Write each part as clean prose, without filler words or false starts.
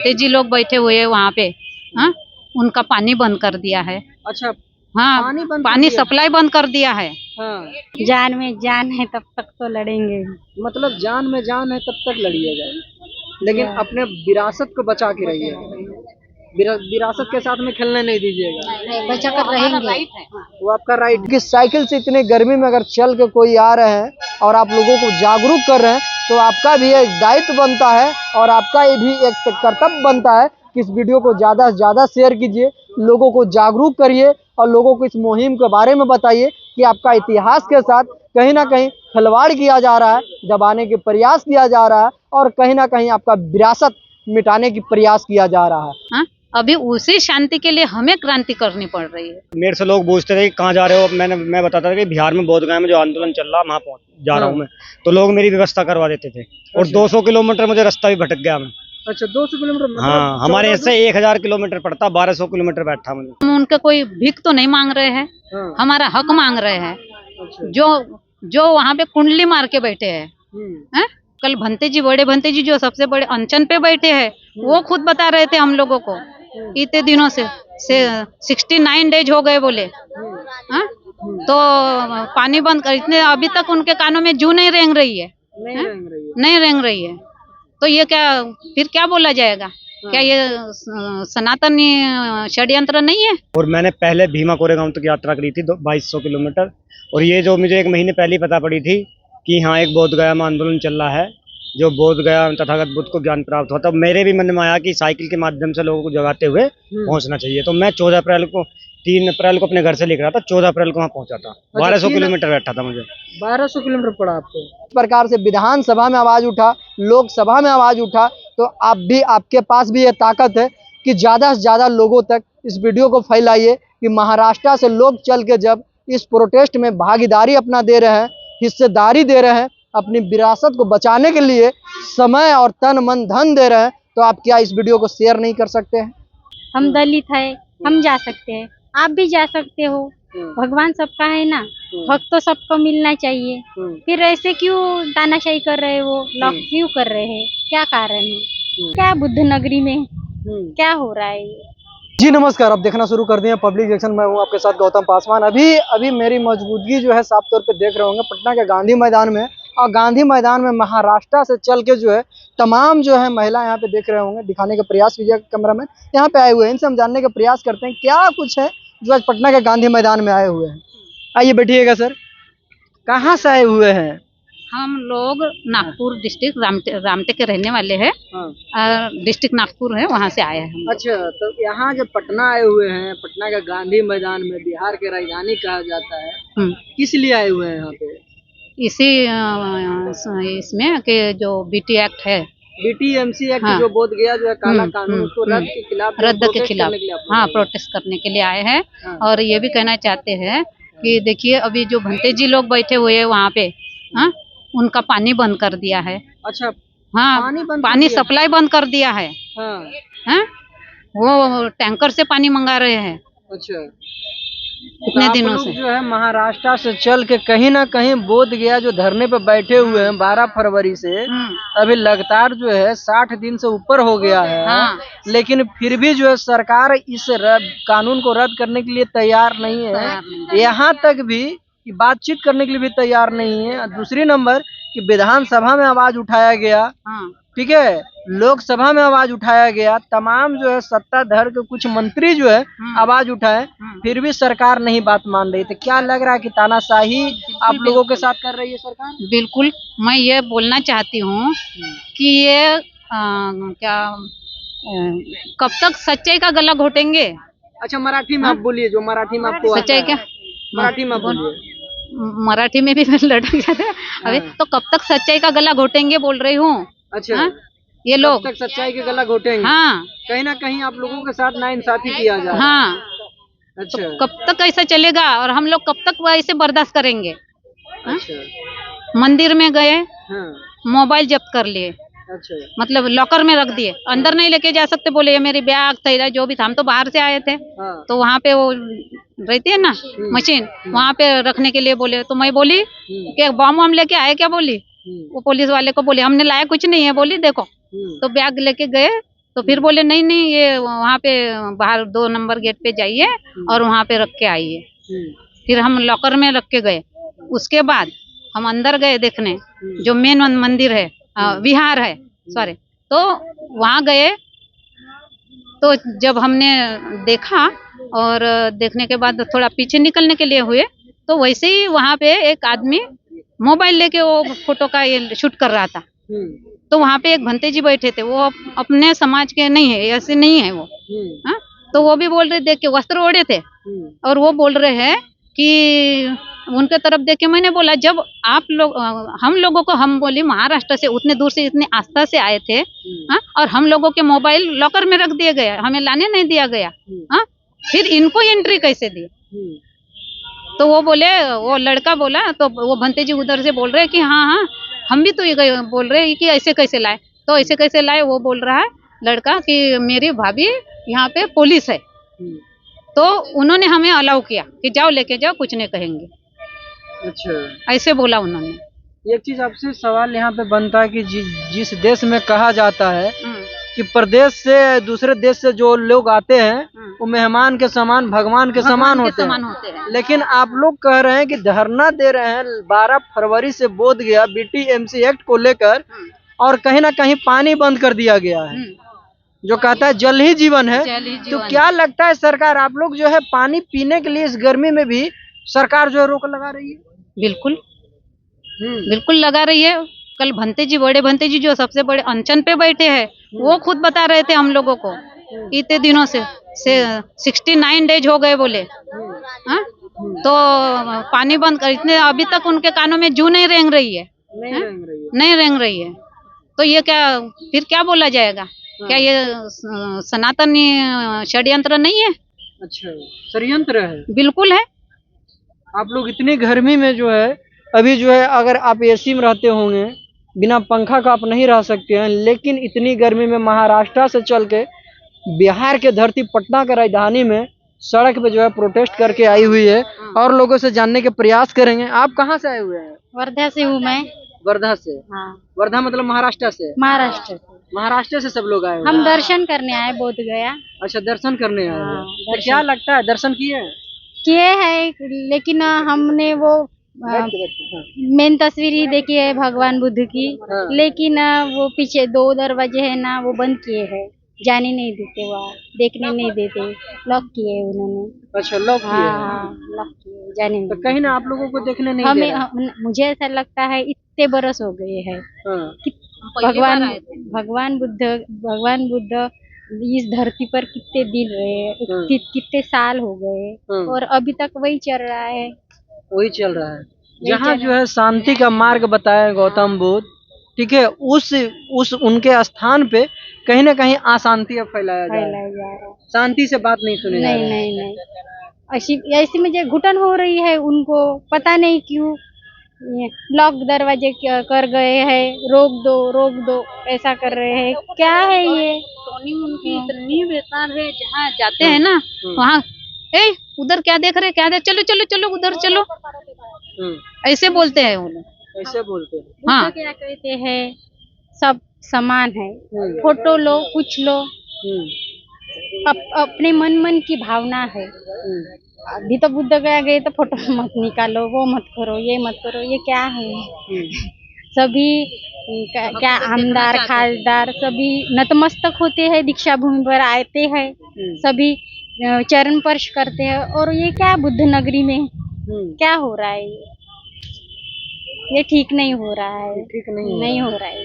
तेजी लोग बैठे हुए हैं वहाँ पे। हाँ, उनका पानी बंद कर दिया है। अच्छा, हाँ, पानी बंद कर पानी दिया? सप्लाई बंद कर दिया है। हाँ, जान में जान है तब तक तो लड़ेंगे। मतलब जान में जान है तब तक लड़िएगा, लेकिन अपने विरासत को बचा के रहिएगा। विरासत के साथ में खेलने नहीं दीजिएगा। बचा कर रहेंगे। वो आपका राइट। कि साइकिल से इतने गर्मी में अगर चल के कोई आ रहे हैं और आप लोगों को जागरूक कर रहे हैं, तो आपका भी एक दायित्व बनता है और आपका ये भी एक कर्तव्य बनता है कि इस वीडियो को ज़्यादा से ज़्यादा शेयर कीजिए, लोगों को जागरूक करिए और लोगों को इस मुहिम के बारे में बताइए कि आपका इतिहास के साथ कहीं ना कहीं खिलवाड़ किया जा रहा है, दबाने के प्रयास किया जा रहा है और कहीं ना कहीं आपका विरासत मिटाने की प्रयास किया जा रहा है। हाँ, अभी उसी शांति के लिए हमें क्रांति करनी पड़ रही है। मेरे से लोग पूछते थे कि कहाँ जा रहे हो, मैं बताता था कि बिहार में बोधगया में जो आंदोलन चल रहा वहाँ जा रहा हूँ मैं, तो लोग मेरी व्यवस्था करवा देते थे। और 200 किलोमीटर मुझे रास्ता भी भटक गया मैं। अच्छा, 200 किलोमीटर? हाँ, हमारे यहाँ से 1000 किलोमीटर पड़ता, 1200 किलोमीटर बैठा मुझे। हम उनके कोई भीख तो नहीं मांग रहे हैं। हाँ। हमारा हक मांग रहे हैं। अच्छा। जो वहाँ पे कुंडली मार के बैठे हैं। हैं? कल भंते जी, बड़े भंते जी जो सबसे बड़े अनशन पे बैठे हैं, वो खुद बता रहे थे हम लोगों को इतने दिनों से 69 डेज हो गए बोले। हाँ? तो पानी बंद कर, इतने अभी तक उनके कानों में जू नहीं रेंग रही है। नहीं रेंग रही है। तो ये क्या, फिर क्या बोला जाएगा? क्या ये सनातनी षड्यंत्र नहीं है? और मैंने पहले भीमा कोरेगांव तक यात्रा करी थी 2200 किलोमीटर। और ये जो मुझे 1 महीने पहले ही पता पड़ी थी कि हाँ एक बोधगया में आंदोलन चल रहा है, जो बोधगया तथागत बुद्ध को ज्ञान प्राप्त हुआ, तब मेरे भी मन में आया कि साइकिल के माध्यम से लोगों को जगाते हुए पहुंचना चाहिए। तो मैं 3 अप्रैल को अपने घर से लिख रहा था, 14 अप्रैल को वहाँ पहुंचा था। 1200 किलोमीटर बैठा था मुझे। 1200 किलोमीटर पड़ा आपको। इस प्रकार से विधानसभा में आवाज उठा, लोकसभा में आवाज उठा, तो आप भी, आपके पास भी ये ताकत है कि ज़्यादा से ज़्यादा लोगों तक इस वीडियो को फैलाइए कि महाराष्ट्र से लोग चल के जब इस प्रोटेस्ट में भागीदारी अपना दे रहे हैं, हिस्सेदारी दे रहे हैं, अपनी विरासत को बचाने के लिए समय और तन मन धन दे रहे हैं, तो आप क्या इस वीडियो को शेयर नहीं कर सकते हैं? हम दलित है, हम जा सकते हैं, आप भी जा सकते हो। भगवान सबका है ना, हक तो सबको मिलना चाहिए। फिर ऐसे क्यों तानाशाही कर रहे हो, लॉक क्यों कर रहे हैं? क्या कारण है? क्या बुद्ध नगरी में क्या हो रहा है? जी नमस्कार, आप देखना शुरू कर दिए पब्लिक रिएक्शन। मैं हूं आपके साथ गौतम पासवान। अभी मेरी मौजूदगी जो है साफ तौर पे देख रहे होंगे पटना के गांधी मैदान में। और गांधी मैदान में महाराष्ट्र से चल के जो है तमाम जो है महिला यहाँ पे देख रहे होंगे, दिखाने का प्रयास कीजिए कैमरामैन, यहाँ पे आए हुए हैं। इनसे हम जानने का प्रयास करते हैं क्या कुछ है जो आज पटना के गांधी मैदान में आए हुए हैं। आइए बैठिएगा सर, कहाँ से आए हुए हैं? हम लोग नागपुर डिस्ट्रिक्ट रामटेक के रहने वाले हैं। डिस्ट्रिक्ट नागपुर है, वहाँ से आए हैं। अच्छा, तो यहाँ जब पटना आए हुए हैं, पटना का गांधी मैदान में बिहार की राजधानी कहा जाता है, किस लिए आए हुए हैं यहाँ पे? इसमें कि जो बीटी एक्ट है, BTMC एक्ट, जो बोधगया जो है काला कानून, उसको रद्द के खिलाफ हाँ प्रोटेस्ट करने के लिए आए हैं। और ये भी कहना चाहते हैं कि देखिए अभी जो भंते जी लोग बैठे हुए हैं वहाँ पे, हाँ, उनका पानी बंद कर दिया है। अच्छा, हाँ, पानी सप्लाई बंद कर दिया है। हाँ, वो टैंकर से पानी मंगा रहे हैं। अच्छा, इतने दिनों से जो है महाराष्ट्र से चल के कहीं ना कहीं बोधगया जो धरने पे बैठे हुए हैं 12 फरवरी से, अभी लगातार जो है 60 दिन से ऊपर हो गया है। हाँ। लेकिन फिर भी जो है सरकार इस कानून को रद्द करने के लिए तैयार नहीं है। यहाँ तक भी कि बातचीत करने के लिए भी तैयार नहीं है। दूसरी नंबर कि विधानसभा में आवाज उठाया गया, ठीक है, लोकसभा में आवाज उठाया गया, तमाम जो है सत्ताधार के कुछ मंत्री जो है आवाज उठाए, फिर भी सरकार नहीं बात मान रही। तो क्या लग रहा है कि तानाशाही आप लोगों के साथ कर रही है सरकार? बिल्कुल, मैं ये बोलना चाहती हूँ कि ये कब तक सच्चाई का गला घोटेंगे? अच्छा, मराठी में आप बोलिए, जो मराठी में आपको सच्चाई क्या, मराठी में बोलिए। मराठी में भी मैं लड़क जाते हैं। अभी तो कब तक सच्चाई का गला घोटेंगे बोल रही हूँ। अच्छा, ये लोग तक सच्चाई के गला घोटेंगे। हाँ, कहीं ना कहीं आप लोगों के साथ नाइंसाफी किया जा रहा है। हाँ। अच्छा, तो कब तक ऐसा चलेगा और हम लोग कब तक ऐसे बर्दाश्त करेंगे? अच्छा, मंदिर में गए, हाँ, मोबाइल जब्त कर लिए, अच्छा, मतलब लॉकर में रख दिए, अंदर नहीं लेके जा सकते बोले, ये मेरी बैग थैला जो भी था, हम तो बाहर से आए थे। हाँ, तो वहाँ पे वो रहती है ना मशीन, वहाँ पे रखने के लिए बोले। तो मैं बोली कि बॉम्ब वॉम्ब लेके आए क्या? बोली वो पुलिस वाले को बोली हमने लाया कुछ नहीं है। बोली देखो, तो बैग लेके गए तो तो फिर बोले नहीं नहीं, ये वहाँ पे बाहर 2 नंबर गेट पे जाइए और वहाँ पे रख के आइए। फिर हम लॉकर में रख के गए। उसके बाद हम अंदर गए देखने, जो मेन मंदिर है, विहार है, सॉरी। तो वहाँ गए, तो जब हमने देखा और देखने के बाद थोड़ा पीछे निकलने के लिए हुए, तो वैसे ही वहाँ पे एक आदमी मोबाइल लेके वो फोटो का ये शूट कर रहा था। तो वहाँ पे एक भंते जी बैठे थे, वो अपने समाज के नहीं है, ऐसे नहीं है वो। हाँ? तो वो भी बोल रहे, देख के वस्त्र ओढ़े थे, और वो बोल रहे हैं कि उनके तरफ देख के मैंने बोला, जब आप लोग हम लोगों को, हम बोली महाराष्ट्र से उतने दूर से इतने आस्था से आए थे, हाँ? और हम लोगों के मोबाइल लॉकर में रख दिए गया, हमें लाने नहीं दिया गया, हाँ? फिर इनको एंट्री कैसे दी? तो वो बोले, वो लड़का बोला, तो वो भंते जी उधर से बोल रहे कि हाँ हाँ, हम भी तो ये बोल रहे हैं कि ऐसे कैसे लाए। तो ऐसे कैसे लाए, वो बोल रहा है लड़का कि मेरी भाभी यहाँ पे पुलिस है, तो उन्होंने हमें अलाउ किया कि जाओ लेके जाओ, कुछ नहीं कहेंगे। अच्छा, ऐसे बोला उन्होंने। एक चीज आपसे सवाल यहाँ पे बनता है कि जिस देश में कहा जाता है कि प्रदेश से दूसरे देश से जो लोग आते हैं वो मेहमान के समान, भगवान के समान होते हैं, लेकिन आप लोग कह रहे हैं कि धरना दे रहे हैं 12 फरवरी से बोध गया BTMC एक्ट को लेकर, और कहीं ना कहीं पानी बंद कर दिया गया है, जो कहता है जल ही जीवन है। तो क्या लगता है सरकार, आप लोग जो है पानी पीने के लिए इस गर्मी में भी सरकार जो है रोक लगा रही है? बिल्कुल बिल्कुल लगा रही है। कल भंते जी, बड़े भंते जी जो सबसे बड़े अनशन पे बैठे हैं, वो खुद बता रहे थे हम लोगों को, इतने दिनों से 69 डेज हो गए बोले, हाँ? तो पानी बंद कर, इतने अभी तक उनके कानों में जू नहीं रेंग रही है, नहीं रेंग रही है। तो ये क्या, फिर क्या बोला जाएगा? क्या ये सनातनी षड्यंत्र नहीं है? अच्छा, षड्यंत्र है। बिल्कुल है। आप लोग इतनी गर्मी में जो है, अभी जो है अगर आप एसी में रहते होंगे, बिना पंखा का आप नहीं रह सकते हैं, लेकिन इतनी गर्मी में महाराष्ट्र से चल के बिहार के धरती पटना के राजधानी में सड़क पे जो है प्रोटेस्ट करके आई हुई है, और लोगों से जानने के प्रयास करेंगे। आप कहाँ से आए हुए हैं? वर्धा से हूँ मैं। वर्धा से? हाँ। वर्धा मतलब महाराष्ट्र से? महाराष्ट्र से। महाराष्ट्र से सब लोग आए हुए हम हैं? दर्शन करने आए बोध गया। अच्छा, दर्शन करने आए हाँ, हैं। तो क्या लगता है, दर्शन किए हैं, लेकिन हमने वो मेन तस्वीर ही देखी है भगवान बुद्ध की, लेकिन वो पीछे 2 दरवाजे है ना, वो बंद किए हैं, जाने नहीं देते, वहाँ देखने नहीं देते, लॉक किए उन्होंने। अच्छा, लॉक किए? हाँ, लॉक किए, जाने नहीं। तो कहीं ना आप लोगों को देखने नहीं दे रहा? मुझे ऐसा लगता है इतने बरस हो गए हैं कि भगवान बुद्ध इस धरती पर कितने दिन रहे, कितने साल हो गए, और अभी तक वही चल रहा है। वही चल रहा है जहाँ जो है शांति का मार्ग बताया गौतम बुद्ध, ठीक है, उस उनके स्थान पे कहीं ना कहीं अशांति अब फैलाया जा रहा है। शांति से बात नहीं सुनी जा रही। नहीं, ऐसी मुझे घुटन हो रही है उनको, पता नहीं क्यों लॉक दरवाजे कर गए हैं, रोक दो ऐसा कर रहे हैं, क्या है ये? टोनी उनकी इतनी बेकार है, जहाँ जाते हैं ना वहाँ, उधर क्या देख रहे, क्या देख, चलो चलो चलो उधर चलो, ऐसे बोलते हैं वो लोग, ऐसे बोलते हैं। हाँ, क्या कहते हैं, सब समान है, फोटो लो, कुछ लो, अपने मन की भावना है। अभी तो बुद्ध गया गए तो फोटो मत निकालो, वो मत करो, ये मत करो, ये क्या है? सभी क्या आमदार खासदार सभी नतमस्तक होते हैं, दीक्षा भूमि पर आते हैं, सभी चरण स्पर्श करते हैं, और ये क्या बुद्ध नगरी में क्या हो रहा है? ये ठीक नहीं हो रहा है, ठीक नहीं हो रहा है।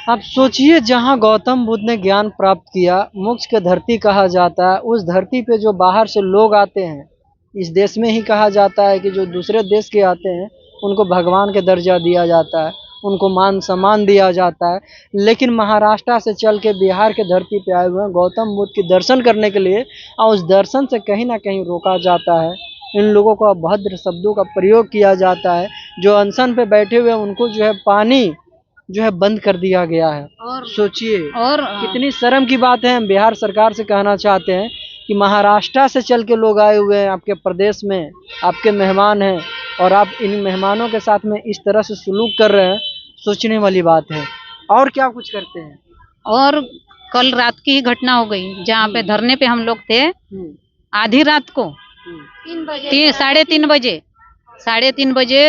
आप सोचिए, जहाँ गौतम बुद्ध ने ज्ञान प्राप्त किया, मोक्ष की धरती कहा जाता है, उस धरती पे जो बाहर से लोग आते हैं, इस देश में ही कहा जाता है कि जो दूसरे देश के आते हैं उनको भगवान के दर्जा दिया जाता है, उनको मान सम्मान दिया जाता है, लेकिन महाराष्ट्र से चल के बिहार के धरती पे आए हुए हैं गौतम बुद्ध के दर्शन करने के लिए, और उस दर्शन से कहीं ना कहीं रोका जाता है। इन लोगों को अभद्र शब्दों का प्रयोग किया जाता है, जो अनशन पे बैठे हुए हैं उनको जो है पानी जो है बंद कर दिया गया है। और सोचिए, और कितनी शर्म की बात है। हम बिहार सरकार से कहना चाहते हैं कि महाराष्ट्र से चल के लोग आए हुए हैं आपके प्रदेश में, आपके मेहमान हैं, और आप इन मेहमानों के साथ में इस तरह से सलूक कर रहे हैं, सोचने वाली बात है। और क्या कुछ करते हैं? और कल रात की ही घटना हो गई जहाँ पे धरने पे हम लोग थे। आधी रात को 3:30 बजे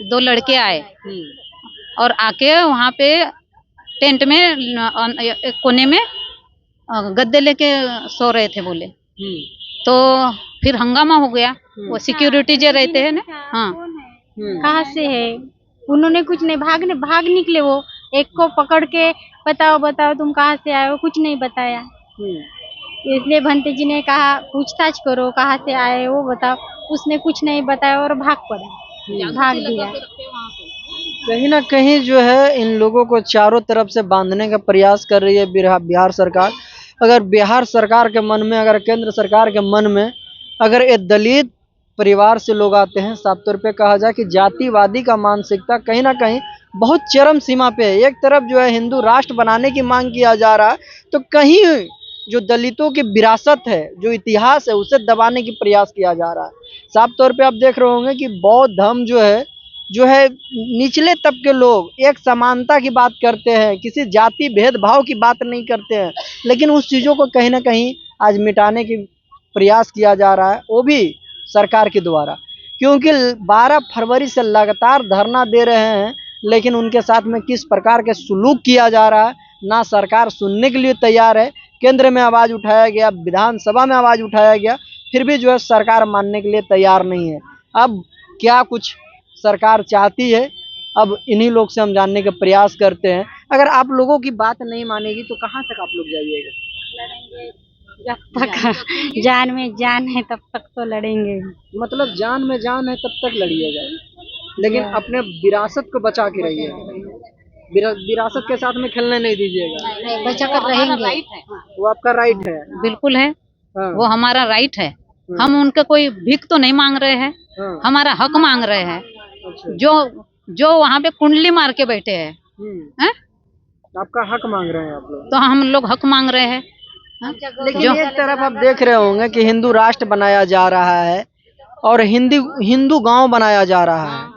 2 लड़के आए और आके वहाँ पे टेंट में एक कोने में गद्दे लेके सो रहे थे बोले। तो फिर हंगामा हो गया। वो सिक्योरिटी जो रहते हैं ना, हाँ, कहाँ से है उन्होंने कुछ नहीं, भाग निकले। वो एक को पकड़ के बताओ तुम कहाँ से आए हो, कुछ नहीं बताया। इसलिए भंते जी ने कहा पूछताछ करो कहाँ से आए वो बताओ। उसने कुछ नहीं बताया और भाग दिया। कहीं ना कहीं जो है इन लोगों को चारों तरफ से बांधने का प्रयास कर रही है बिहार सरकार। अगर बिहार सरकार के मन में, अगर केंद्र सरकार के मन में अगर ये दलित परिवार से लोग आते हैं, साफ तौर पे कहा जाए कि जातिवादी का मानसिकता कहीं ना कहीं बहुत चरम सीमा पे है। एक तरफ जो है हिंदू राष्ट्र बनाने की मांग किया जा रहा है, तो कहीं जो दलितों की विरासत है, जो इतिहास है, उसे दबाने की प्रयास किया जा रहा है। साफ तौर पे आप देख रहे होंगे कि बौद्ध धर्म जो है निचले तबके लोग एक समानता की बात करते हैं, किसी जाति भेदभाव की बात नहीं करते हैं, लेकिन उस चीज़ों को कहीं ना कहीं आज मिटाने की प्रयास किया जा रहा है, वो भी सरकार के द्वारा। क्योंकि 12 फरवरी से लगातार धरना दे रहे हैं, लेकिन उनके साथ में किस प्रकार के सुलूक किया जा रहा है, ना सरकार सुनने के लिए तैयार है। केंद्र में आवाज़ उठाया गया, विधानसभा में आवाज़ उठाया गया, फिर भी जो है सरकार मानने के लिए तैयार नहीं है। अब क्या कुछ सरकार चाहती है, अब इन्हीं लोग से हम जानने का प्रयास करते हैं। अगर आप लोगों की बात नहीं मानेगी तो कहाँ तक आप लोग जाइएगा? जब तक जान में जान है तब तक तो लड़ेंगे। मतलब जान में जान है तब तक लड़िएगा, लेकिन अपने विरासत को बचा के रहिएगा। विरासत के साथ में खेलने नहीं दीजिएगा। बचा कर रहेंगे। वो आपका राइट है। बिल्कुल है, हाँ। वो हमारा राइट है। हम उनका कोई भीख तो नहीं मांग रहे हैं, हाँ। हमारा हक मांग रहे हैं। अच्छा। जो वहाँ पे कुंडली मार के बैठे हैं, हैं? आपका हक मांग रहे हैं आप लोग। तो हम लोग हक मांग रहे हैं। लेकिन एक तरफ आप देख रहे होंगे कि हिंदू राष्ट्र बनाया जा रहा है और हिंदू गांव बनाया जा रहा है,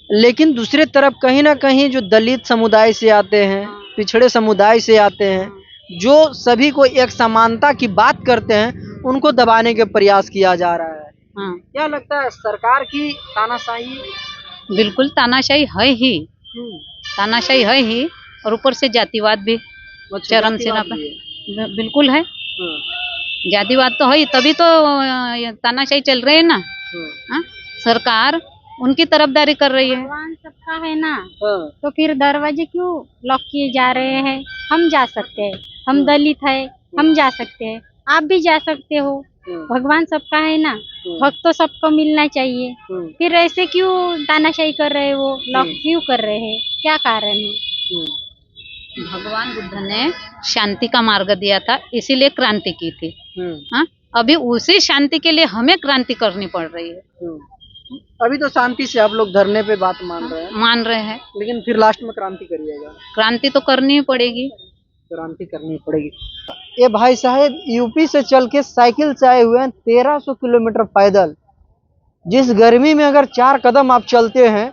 लेकिन दूसरे तरफ कहीं ना कहीं जो दलित समुदाय से आते हैं, पिछड़े समुदाय से आते हैं, जो सभी को एक समानता की बात करते हैं, उनको दबाने के प्रयास किया जा रहा है। हाँ, क्या लगता है सरकार की तानाशाही? बिल्कुल तानाशाही है ही, तानाशाही है ही, और ऊपर से जातिवाद भी चरम सीमा पर बिल्कुल है। जातिवाद तो है ही, तभी तो तानाशाही चल रही है ना। सरकार उनकी तरफदारी कर रही है। भगवान सबका है ना, तो फिर दरवाजे क्यों लॉक किए जा रहे हैं? हम जा सकते हैं, हम दलित है, हम जा सकते हैं, आप भी जा सकते हो। भगवान सबका है ना, हक तो सबको मिलना चाहिए। फिर ऐसे क्यों तानाशाही कर रहे हो, लॉक क्यों कर रहे हैं, क्या कारण है? भगवान बुद्ध ने शांति का मार्ग दिया था, इसीलिए क्रांति की थी। हाँ, अभी उसी शांति के लिए हमें क्रांति करनी पड़ रही है। अभी तो शांति से आप लोग धरने पे बात मान रहे हैं, लेकिन फिर लास्ट में क्रांति करिएगा। क्रांति तो करनी ही पड़ेगी, क्रांति करनी पड़ेगी। ये भाई साहब यूपी से चल के साइकिल से आए हुए हैं 1300 किलोमीटर पैदल। जिस गर्मी में अगर 4 कदम आप चलते हैं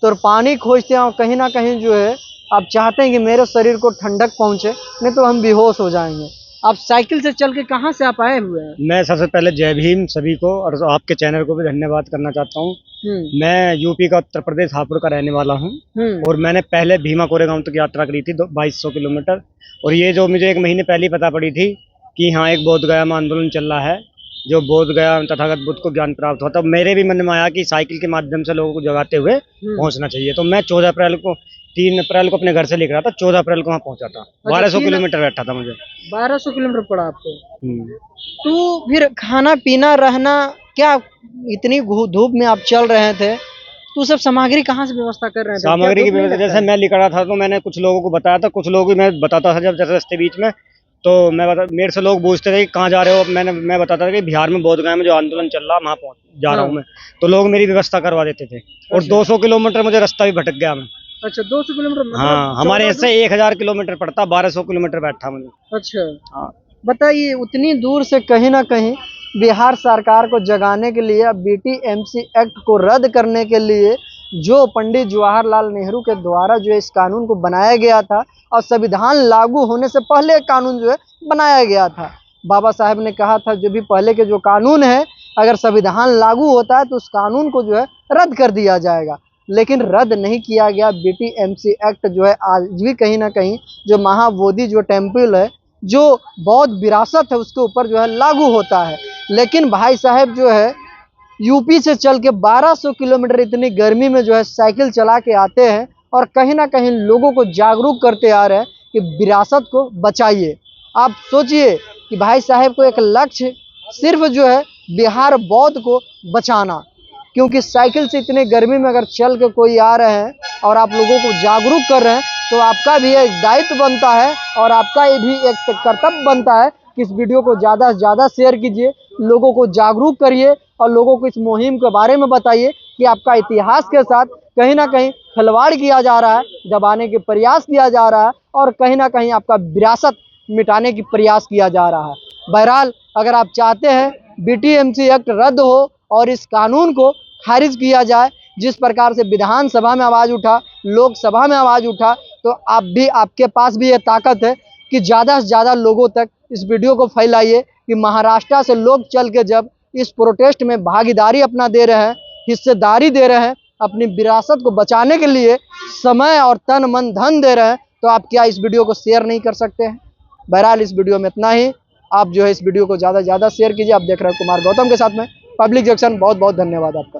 तो पानी खोजते हैं, और कहीं ना कहीं जो है आप चाहते हैं कि मेरे शरीर को ठंडक पहुंचे, नहीं तो हम बेहोश हो जाएंगे। आप साइकिल से चल के कहाँ से आप आए हुए हैं? मैं सबसे पहले जय भीम सभी को, और आपके चैनल को भी धन्यवाद करना चाहता हूँ। मैं यूपी का उत्तर प्रदेश हापुड़ का रहने वाला हूँ, और मैंने पहले भीमा कोरेगांव तक यात्रा करी थी 2200 किलोमीटर। और ये जो मुझे 1 महीने पहले पता पड़ी थी कि हाँ एक बोध गया में आंदोलन चल रहा है, जो बोध गया तथागत बुद्ध को ज्ञान प्राप्त हुआ, तब मेरे भी मन में आया कि साइकिल के माध्यम से लोगों को जगाते हुए पहुंचना चाहिए। तो मैं 3 अप्रैल को अपने घर से निकला था, 14 अप्रैल को वहाँ पहुंचा था। 1200 किलोमीटर बैठा था मुझे। 1200 किलोमीटर पड़ा आपको? तो फिर खाना पीना रहना क्या, इतनी धूप में आप चल रहे थे, तो सब सामग्री कहाँ से व्यवस्था कर रहे थे? सामग्री की व्यवस्था जैसे मैं निकला था तो मैंने कुछ लोगों को बताया था, कुछ लोग भी मैं बताता था जब जैसे रास्ते बीच में, तो मेरे से लोग पूछते थे कि कहाँ जा रहे हो। मैं बताता था कि बिहार में बोधगया में जो आंदोलन चल रहा है वहाँ जा रहा हूँ मैं, तो लोग मेरी व्यवस्था करवा देते थे। और 200 किलोमीटर मुझे रास्ता भी भटक गया मैं। अच्छा, 200 किलोमीटर? हाँ, हमारे यहाँ से 1000 किलोमीटर पड़ता, 1200 किलोमीटर बैठा मुझे। अच्छा, हाँ बताइए, उतनी दूर से कहीं ना कहीं बिहार सरकार को जगाने के लिए, BTMC एक्ट को रद्द करने के लिए जो पंडित जवाहरलाल नेहरू के द्वारा जो है इस कानून को बनाया गया था और संविधान लागू होने से पहले कानून जो है बनाया गया था। बाबा साहब ने कहा था जो भी पहले के जो कानून है अगर संविधान लागू होता है तो उस कानून को जो है रद्द कर दिया जाएगा, लेकिन रद्द नहीं किया गया। BTMC एक्ट जो है आज भी कहीं ना कहीं जो महाबोधि जो टेम्पल है जो बौद्ध विरासत है उसके ऊपर जो है लागू होता है। लेकिन भाई साहब जो है यूपी से चल के 1200 किलोमीटर इतनी गर्मी में जो है साइकिल चला के आते हैं और कहीं ना कहीं लोगों को जागरूक करते आ रहे हैं कि विरासत को बचाइए। आप सोचिए कि भाई साहब को एक लक्ष्य सिर्फ जो है बिहार बौद्ध को बचाना, क्योंकि साइकिल से इतने गर्मी में अगर चल के कोई आ रहे हैं और आप लोगों को जागरूक कर रहे हैं तो आपका भी एक दायित्व बनता है और आपका ये भी एक कर्तव्य बनता है कि इस वीडियो को ज़्यादा से ज़्यादा शेयर कीजिए, लोगों को जागरूक करिए और लोगों को इस मुहिम के बारे में बताइए कि आपका इतिहास के साथ कहीं ना कहीं खिलवाड़ किया जा रहा है, दबाने के प्रयास किया जा रहा है और कहीं ना कहीं आपका विरासत मिटाने की प्रयास किया जा रहा है। बहरहाल अगर आप चाहते हैं BTMC एक्ट रद्द हो और इस कानून को खारिज किया जाए, जिस प्रकार से विधानसभा में आवाज़ उठा, लोकसभा में आवाज़ उठा, तो आपके पास भी ये ताकत है कि ज़्यादा से ज़्यादा लोगों तक इस वीडियो को फैलाइए कि महाराष्ट्र से लोग चल के जब इस प्रोटेस्ट में भागीदारी अपना दे रहे हैं, हिस्सेदारी दे रहे हैं, अपनी विरासत को बचाने के लिए समय और तन मन धन दे रहे हैं, तो आप क्या इस वीडियो को शेयर नहीं कर सकते हैं। बहरहाल इस वीडियो में इतना ही। आप जो है इस वीडियो को ज़्यादा से ज़्यादा शेयर कीजिए। आप देख रहे हैं कुमार गौतम के साथ में पब्लिक जंक्शन। बहुत बहुत धन्यवाद आपका।